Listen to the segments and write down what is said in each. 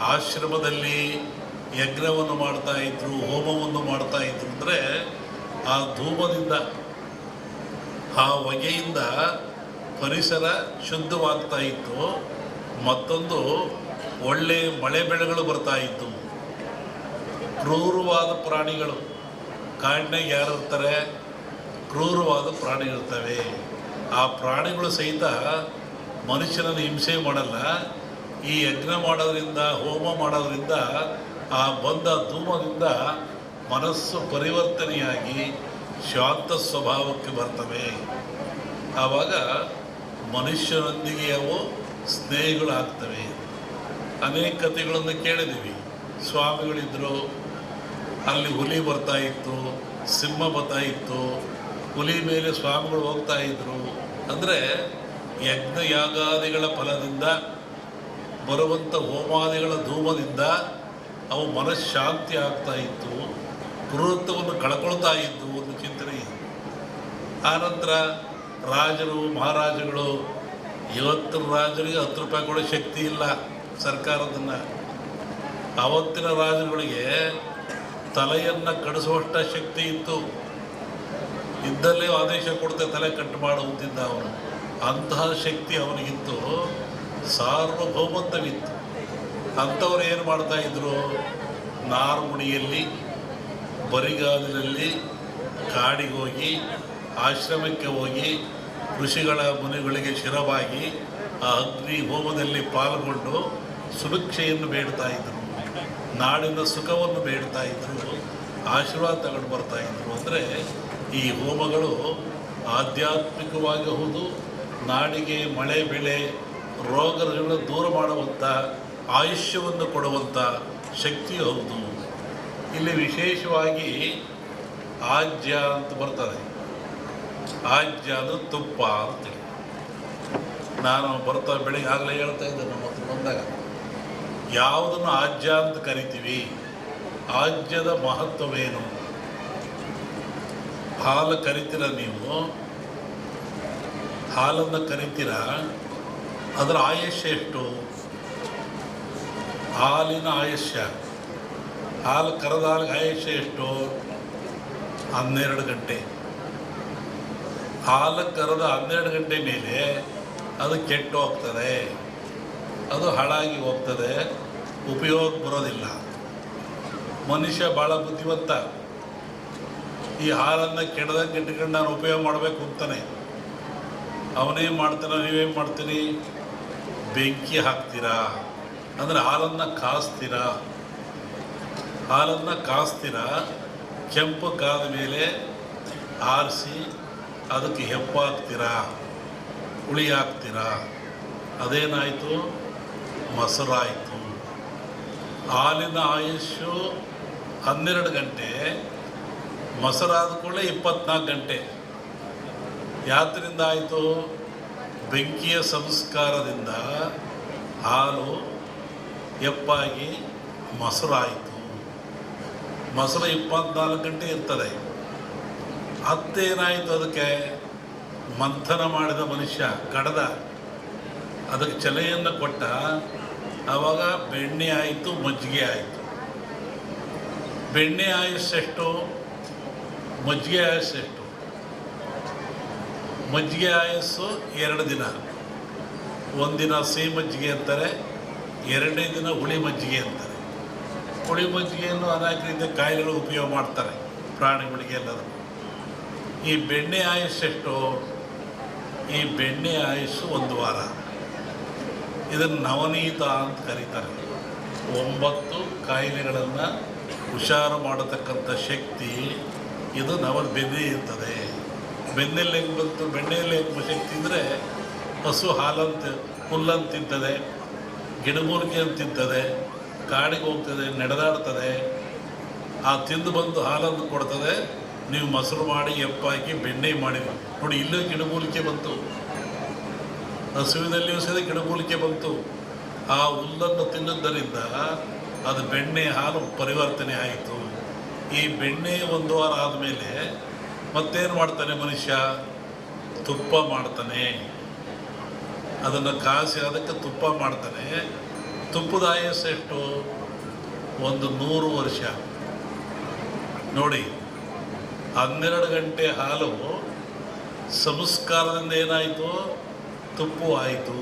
ಆಶ್ರಮದಲ್ಲಿ ಯಜ್ಞವನ್ನು ಮಾಡ್ತಾಯಿದ್ರು, ಹೋಮವನ್ನು ಮಾಡ್ತಾಯಿದ್ರು. ಅಂದರೆ ಆ ಧೂಮದಿಂದ, ಆ ಹೊಗೆಯಿಂದ ಪರಿಸರ ಶುದ್ಧವಾಗ್ತಾ ಇತ್ತು. ಮತ್ತೊಂದು ಒಳ್ಳೆಯ ಮಳೆ ಬೆಳೆಗಳು ಬರ್ತಾಯಿತ್ತು. ಕ್ರೂರವಾದ ಪ್ರಾಣಿಗಳು, ಕಾಡಿನಾಗ ಯಾರು ಇರ್ತಾರೆ? ಕ್ರೂರವಾದ ಪ್ರಾಣಿಗಳಿರ್ತವೆ. ಆ ಪ್ರಾಣಿಗಳು ಸಹಿತ ಮನುಷ್ಯನನ್ನು ಹಿಂಸೆ ಮಾಡಲ್ಲ. ಈ ಯಜ್ಞ ಮಾಡೋದ್ರಿಂದ, ಹೋಮ ಮಾಡೋದ್ರಿಂದ, ಆ ಬಂದ ಧೂಮದಿಂದ ಮನಸ್ಸು ಪರಿವರ್ತನೆಯಾಗಿ ಶಾಂತ ಸ್ವಭಾವಕ್ಕೆ ಬರ್ತವೆ. ಆವಾಗ ಮನುಷ್ಯರೊಂದಿಗೆ ಅವು ಸ್ನೇಹಿಗಳಾಗ್ತವೆ. ಅನೇಕ ಕಥೆಗಳನ್ನು ಕೇಳಿದ್ದೀವಿ. ಸ್ವಾಮಿಗಳಿದ್ದರು, ಅಲ್ಲಿ ಹುಲಿ ಬರ್ತಾಯಿತ್ತು, ಸಿಂಹ ಬರ್ತಾಯಿತ್ತು, ಹುಲಿ ಮೇಲೆ ಸ್ವಾಮಿಗಳು ಹೋಗ್ತಾಯಿದ್ರು. ಅಂದರೆ ಯಜ್ಞ ಯಾಗಾದಿಗಳ ಫಲದಿಂದ ಬರುವಂಥ ಹೋಮಾದಿಗಳ ಧೂಮದಿಂದ ಅವು ಮನಃಶಾಂತಿ ಆಗ್ತಾಯಿತ್ತು, ಕ್ರೂರತ್ವವನ್ನು ಕಳ್ಕೊಳ್ತಾ ಇದ್ದು ಒಂದು ಚಿಂತನೆ ಇದೆ. ಆನಂತರ ರಾಜರು, ಮಹಾರಾಜಗಳು, ಇವತ್ತಿನ ರಾಜರಿಗೆ 10 ರೂಪಾಯಿ ಕೊಡೋ ಶಕ್ತಿ ಇಲ್ಲ ಸರ್ಕಾರದನ್ನು. ಆವತ್ತಿನ ರಾಜರುಗಳಿಗೆ ತಲೆಯನ್ನು ಕಡಿಸುವಷ್ಟ ಶಕ್ತಿ ಇತ್ತು. ಇದ್ದಲ್ಲೇ ಆದೇಶ ಕೊಡ್ತೆ ತಲೆ ಕಟ್ಟು ಮಾಡುವುದಿದ್ದ ಅವನು. ಅಂತಹ ಶಕ್ತಿ ಅವನಿಗಿತ್ತು, ಸಾರ್ವಭೌಮತ್ವವಿತ್ತು. ಅಂಥವ್ರು ಏನು ಮಾಡ್ತಾಯಿದ್ರು? ನಾರುಮುಡಿಯಲ್ಲಿ, ಬರಿಗಾಲಿನಲ್ಲಿ ಕಾಡಿಗೆ ಹೋಗಿ, ಆಶ್ರಮಕ್ಕೆ ಹೋಗಿ, ಋಷಿಗಳ ಮುನಿಗಳಿಗೆ ಶಿರವಾಗಿ ಆ ಅಗ್ನಿ ಹೋಮದಲ್ಲಿ ಪಾಲ್ಗೊಂಡು ಸುಭಿಕ್ಷೆಯನ್ನು ಬೇಡ್ತಾಯಿದ್ರು, ನಾಡಿನ ಸುಖವನ್ನು ಬೇಡ್ತಾಯಿದ್ರು, ಆಶೀರ್ವಾದ ತಗೊಂಡು ಬರ್ತಾಯಿದ್ರು. ಅಂದರೆ ಈ ಹೋಮಗಳು ಆಧ್ಯಾತ್ಮಿಕವಾಗಿ ಹೌದು, ನಾಡಿಗೆ ಮಳೆ ಬೆಳೆ ರೋಗಗಳನ್ನು ದೂರ ಮಾಡುವಂಥ, ಆಯುಷ್ಯವನ್ನು ಕೊಡುವಂಥ ಶಕ್ತಿಯು ಹೌದು. ಇಲ್ಲಿ ವಿಶೇಷವಾಗಿ ಆಜ್ಯ ಅಂತ ಬರ್ತದೆ. ಆಜ್ಯ ಅಂದರೆ ತುಪ್ಪ ಅಂತೇಳಿ. ನಾನು ಬರ್ತಾ ಬೆಳಿಗ್ಗೆ ಆಗಲೇ ಹೇಳ್ತಾ ಇದ್ದೆ, ನಮ್ಮ ಹತ್ರ ಬಂದಾಗ ಯಾವುದನ್ನು ಆಜ್ಯ ಅಂತ ಕರಿತೀವಿ, ಆಜ್ಯದ ಮಹತ್ವವೇನು? ಹಾಲು ಕರಿತೀರ ನೀವು, ಹಾಲನ್ನು ಕರಿತೀರ, ಅದರ ಆಯುಷ್ಯ ಎಷ್ಟು? ಹಾಲಿನ ಆಯುಷ್ಯ, ಹಾಲು ಕರೆದ ಹಾಲಿಗೆ ಆಯುಷ್ಯ ಎಷ್ಟು? 12 ಗಂಟೆ. ಹಾಲು ಕರೆದ 12 ಗಂಟೆ ಮೇಲೆ ಅದು ಕೆಟ್ಟು ಹೋಗ್ತದೆ, ಅದು ಹಾಳಾಗಿ ಹೋಗ್ತದೆ, ಉಪಯೋಗ ಬರೋದಿಲ್ಲ. ಮನುಷ್ಯ ಭಾಳ ಬುದ್ಧಿವಂತ. ಈ ಹಾಲನ್ನು ಕೆಡದಂಗೆ ಇಟ್ಕೊಂಡು ನಾನು ಉಪಯೋಗ ಮಾಡಬೇಕು ಅಂತಾನೆ. ಅವನೇನು ಮಾಡ್ತಾನೆ, ನೀವೇನು ಮಾಡ್ತೀರಿ? ಬೆಂಕಿ ಹಾಕ್ತೀರಾ, ಅಂದರೆ ಹಾಲನ್ನು ಕಾಸ್ತೀರಾ. ಹಾಲನ್ನು ಕಾಸ್ತೀರಾ, ಕೆಂಪು ಕಾದ ಮೇಲೆ ಆರಿಸಿ ಅದಕ್ಕೆ ಹೆಪ್ಪು ಹಾಕ್ತೀರಾ, ಹುಳಿ ಹಾಕ್ತೀರಾ. ಅದೇನಾಯಿತು? ಮೊಸರಾಯಿತು. ಹಾಲಿನ ಆಯುಷ್ಯು 12 ಗಂಟೆ, ಮೊಸರಾದ ಕೂಡಲೇ 24 ಗಂಟೆ. ಯಾತ್ರಿಂದ ಆಯಿತು? ಬೆಂಕಿಯ ಸಂಸ್ಕಾರದಿಂದ ಹಾಲು ಹೆಪ್ಪಾಗಿ ಮೊಸರಾಯಿತು. ಮೊಸರು 24 ಗಂಟೆ ಇರ್ತದೆ. ಹತ್ತೇನಾಯಿತು? ಅದಕ್ಕೆ ಮಂಥನ ಮಾಡಿದ ಮನುಷ್ಯ, ಕಡದ, ಅದಕ್ಕೆ ಚಲೆಯನ್ನು ಕೊಟ್ಟ. ಆವಾಗ ಬೆಣ್ಣೆ ಆಯಿತು, ಮಜ್ಜಿಗೆ ಆಯಿತು. ಬೆಣ್ಣೆ ಆಯುಸ್ಸೆಷ್ಟು? ಮಜ್ಜಿಗೆ ಆಯುಸ್ಸೆಷ್ಟು? ಮಜ್ಜಿಗೆ ಆಯಸ್ಸು 2 ದಿನ. ಒಂದಿನ ಸಿಹಿ ಮಜ್ಜಿಗೆ ಅಂತಾರೆ, 2ನೇ ದಿನ ಹುಳಿ ಮಜ್ಜಿಗೆ ಅಂತಾರೆ. ಹುಳಿ ಮಜ್ಜಿಗೆಯನ್ನು ಅನೇಕ ರೀತಿಯ ಕಾಯಿಲೆಗಳು ಉಪಯೋಗ ಮಾಡ್ತಾರೆ, ಪ್ರಾಣಿಗಳಿಗೆ ಎಲ್ಲರೂ. ಈ ಬೆಣ್ಣೆ ಆಯುಸ್ಸೆಷ್ಟು? ಈ ಬೆಣ್ಣೆ ಆಯುಸ್ಸು 1 ವಾರ. ಇದನ್ನು ನವನೀತ ಅಂತ ಕರೀತಾರೆ. 9 ಕಾಯಿಲೆಗಳನ್ನು ಹುಷಾರು ಮಾಡತಕ್ಕಂಥ ಶಕ್ತಿ ಇದು ಬೆನ್ನೆ ಇರ್ತದೆ. ಬೆನ್ನೆಲ್ಲಿ ಹೆಂಗೆ ಬಂತು? ಬೆಣ್ಣೆಯಲ್ಲಿ ಹೆಂಗೆ ಶಕ್ತಿ ಅಂದರೆ, ಹಸು ಹಾಲಂತ ಹುಲ್ಲಂತ ತಿಂತದೆ, ಗಿಡಮೂಲಿಕೆ ಅಂತ ತಿಂತದೆ, ಕಾಡಿಗೆ ಹೋಗ್ತದೆ, ನಡೆದಾಡ್ತದೆ. ಆ ತಿಂದು ಬಂದು ಹಾಲನ್ನು ಕೊಡ್ತದೆ. ನೀವು ಮೊಸರು ಮಾಡಿ ಎಪ್ಪಾಕಿ ಬೆಣ್ಣೆ ಮಾಡಿರಿ ನೋಡಿ. ಇಲ್ಲೂ ಗಿಡಮೂಲಿಕೆ ಬಂತು, ಹಸುವಿನಲ್ಲಿಯೂ ಸಹ ಗಿಡಮೂಲಿಕೆ ಬಂತು. ಆ ಹುಲ್ಲನ್ನು ತಿನ್ನುವುದರಿಂದ ಅದು ಬೆಣ್ಣೆ ಹಾಲು ಪರಿವರ್ತನೆ ಆಯಿತು. ಈ ಬೆಣ್ಣೆ 1 ವಾರ ಆದಮೇಲೆ ಮತ್ತೇನು ಮಾಡ್ತಾನೆ ಮನುಷ್ಯ? ತುಪ್ಪ ಮಾಡ್ತಾನೆ. ಅದನ್ನು ಕಾಸಿ ಅದಕ್ಕೆ ತುಪ್ಪ ಮಾಡ್ತಾನೆ. ತುಪ್ಪದ ಆಯಸ್ಸು ಎಷ್ಟು? 100 ವರ್ಷ. ನೋಡಿ, 12 ಗಂಟೆ ಹಾಲು ಸಂಸ್ಕಾರದಿಂದ ಏನಾಯಿತು? ತುಪ್ಪು ಆಯಿತು.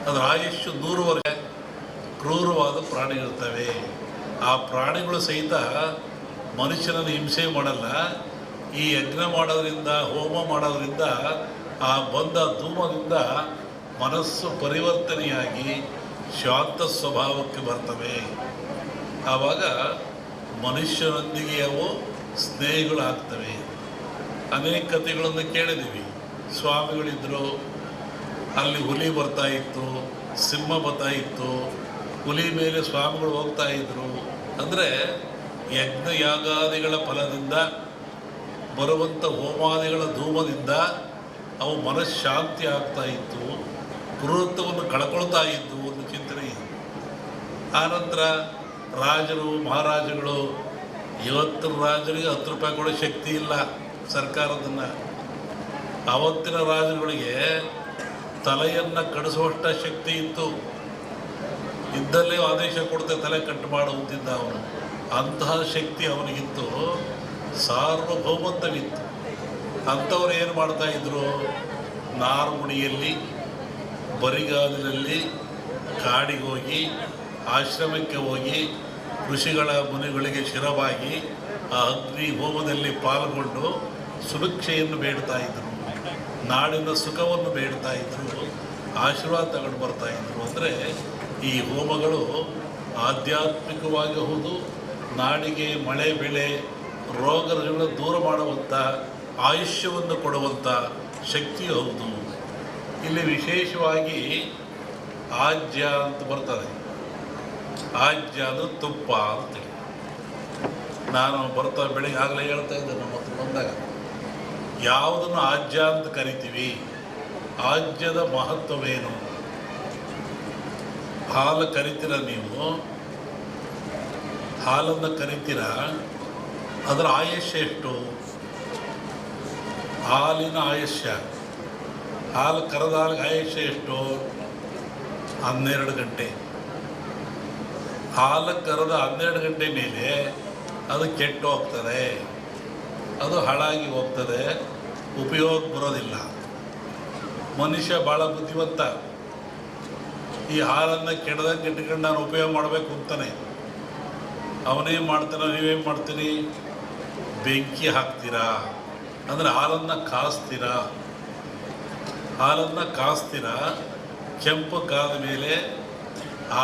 ಅದರ ಆಯುಷ್ಯು 100 ವರ್ಷ. ಕ್ರೂರವಾದ ಪ್ರಾಣಿಗಳಿರ್ತವೆ. ಆ ಪ್ರಾಣಿಗಳು ಸಹಿತ ಮನುಷ್ಯನನ್ನು ಹಿಂಸೆ ಮಾಡಲ್ಲ. ಈ ಯಜ್ಞ ಮಾಡೋದ್ರಿಂದ, ಹೋಮ ಮಾಡೋದ್ರಿಂದ, ಆ ಬಂದ ಧೂಮದಿಂದ ಮನಸ್ಸು ಪರಿವರ್ತನೆಯಾಗಿ ಶಾಂತ ಸ್ವಭಾವಕ್ಕೆ ಬರ್ತವೆ. ಆವಾಗ ಮನುಷ್ಯರೊಂದಿಗೆ ಅವು ಸ್ನೇಹಿಗಳಾಗ್ತವೆ. ಅನೇಕ ಕಥೆಗಳನ್ನು ಕೇಳಿದ್ದೀವಿ. ಸ್ವಾಮಿಗಳಿದ್ದರು, ಅಲ್ಲಿ ಹುಲಿ ಬರ್ತಾ ಇತ್ತು, ಸಿಂಹ ಬರ್ತಾ ಇತ್ತು, ಹುಲಿ ಮೇಲೆ ಸ್ವಾಮಿಗಳು ಹೋಗ್ತಾ ಇದ್ರು. ಅಂದರೆ ಯಜ್ಞ ಯಾಗಾದಿಗಳ ಫಲದಿಂದ ಬರುವಂಥ ಹೋಮಾದಿಗಳ ಧೂಮದಿಂದ ಅವು ಮನಃಶಾಂತಿ ಆಗ್ತಾ ಇತ್ತು, ಕ್ರೂರತ್ವವನ್ನು ಕಳ್ಕೊಳ್ತಾ ಇದ್ದು ಒಂದು ಚಿಂತನೆ ಇದೆ. ಆನಂತರ ರಾಜರು ಮಹಾರಾಜಗಳು, ಇವತ್ತಿನ ರಾಜರಿಗೆ 10 ರೂಪಾಯಿ ಕೊಡೋ ಶಕ್ತಿ ಇಲ್ಲ ಸರ್ಕಾರದನ್ನು. ಆವತ್ತಿನ ರಾಜರುಗಳಿಗೆ ತಲೆಯನ್ನು ಕಡಿಸುವಷ್ಟ ಶಕ್ತಿ ಇತ್ತು. ಇದ್ದಲ್ಲೇ ಆದೇಶ ಕೊಡ್ತೆ ತಲೆ ಕಟ್ಟು ಮಾಡುವಂತಿದ್ದ ಅವನು. ಅಂತಹ ಶಕ್ತಿ ಅವನಿಗಿತ್ತು, ಸಾರ್ವಭೌಮತ್ವವಿತ್ತು. ಅಂಥವ್ರು ಏನು ಮಾಡ್ತಾಯಿದ್ರು? ನಾರುಮುಡಿಯಲ್ಲಿ, ಬರಿಗಾಲಿನಲ್ಲಿ ಕಾಡಿಗೆ ಹೋಗಿ, ಆಶ್ರಮಕ್ಕೆ ಹೋಗಿ, ಋಷಿಗಳ ಮುನಿಗಳಿಗೆ ಶಿರವಾಗಿ ಆ ಅಗ್ನಿ ಹೋಮದಲ್ಲಿ ಪಾಲ್ಗೊಂಡು ಸುಭಿಕ್ಷೆಯನ್ನು ಬೇಡ್ತಾ ಇದ್ದರು, ನಾಡಿನ ಸುಖವನ್ನು ಬೇಡ್ತಾ ಇದ್ದರು, ಆಶೀರ್ವಾದ ತಗೊಂಡು ಬರ್ತಾಯಿದ್ರು. ಅಂದರೆ ಈ ಹೋಮಗಳು ಆಧ್ಯಾತ್ಮಿಕವಾಗಿ ಹೌದು, ನಾಡಿಗೆ ಮಳೆ ಬೆಳೆ ರೋಗಗಳನ್ನು ದೂರ ಮಾಡುವಂಥ, ಆಯುಷ್ಯವನ್ನು ಕೊಡುವಂಥ ಶಕ್ತಿ ಹೌದು. ಇಲ್ಲಿ ವಿಶೇಷವಾಗಿ ಆಜ್ಯ ಅಂತ ಬರ್ತದೆ. ಆಜ್ಯ ಅಂದರೆ ತುಪ್ಪ ಅಂತೇಳಿ. ನಾನು ಬರ್ತಾ ಬೆಳಿಗ್ಗೆ ಆಗಲೇ ಹೇಳ್ತಾ ಇದ್ದೆ, ನಮ್ಮ ಹತ್ರ ಬಂದಾಗ ಯಾವುದನ್ನು ಆಜ್ಯ ಅಂತ ಕರಿತೀವಿ, ಆಜ್ಯದ ಮಹತ್ವವೇನು? ಹಾಲು ಕರಿತೀರ ನೀವು, ಹಾಲನ್ನು ಕರಿತೀರ, ಅದರ ಆಯುಷ್ಯ ಎಷ್ಟು? ಹಾಲಿನ ಆಯುಷ್ಯ, ಹಾಲು ಕರೆದ ಹಾಲಿಗೆ ಆಯುಷ್ಯ ಎಷ್ಟು? 12 ಗಂಟೆ. ಹಾಲು ಕರೆದ 12 ಗಂಟೆ ಮೇಲೆ ಅದು ಕೆಟ್ಟು ಹೋಗ್ತದೆ, ಅದು ಹಾಳಾಗಿ ಹೋಗ್ತದೆ, ಉಪಯೋಗ ಬರೋದಿಲ್ಲ. ಮನುಷ್ಯ ಭಾಳ ಬುದ್ಧಿವಂತ. ಈ ಹಾಲನ್ನು ಕೆಡದಂಗೆ ಇಟ್ಕೊಂಡು ನಾನು ಉಪಯೋಗ ಮಾಡಬೇಕು ಅಂತಾನೆ. ಅವನೇನು ಮಾಡ್ತಾನೆ, ನೀವೇನು ಮಾಡ್ತೀರಿ? ಬೆಂಕಿ ಹಾಕ್ತೀರಾ, ಅಂದರೆ ಹಾಲನ್ನು ಕಾಸ್ತೀರಾ. ಹಾಲನ್ನು ಕಾಸ್ತೀರಾ, ಕೆಂಪು ಕಾದ ಮೇಲೆ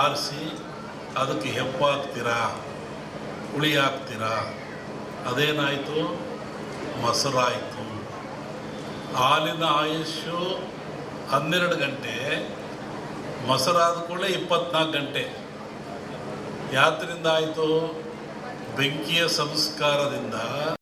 ಆರಿಸಿ ಅದಕ್ಕೆ ಹೆಪ್ಪು ಹಾಕ್ತೀರಾ, ಹುಳಿ ಹಾಕ್ತೀರಾ. ಅದೇನಾಯಿತು? ಮೊಸರಾಯಿತು. ಹಾಲಿನ ಆಯುಷ್ಯು 12 ಗಂಟೆ, ಮೊಸರಾದ ಕೂಡಲೇ 24 ಗಂಟೆ. ಯಾತ್ರಿಂದ ಆಯಿತು? ಬೆಂಕಿಯ ಸಂಸ್ಕಾರದಿಂದ.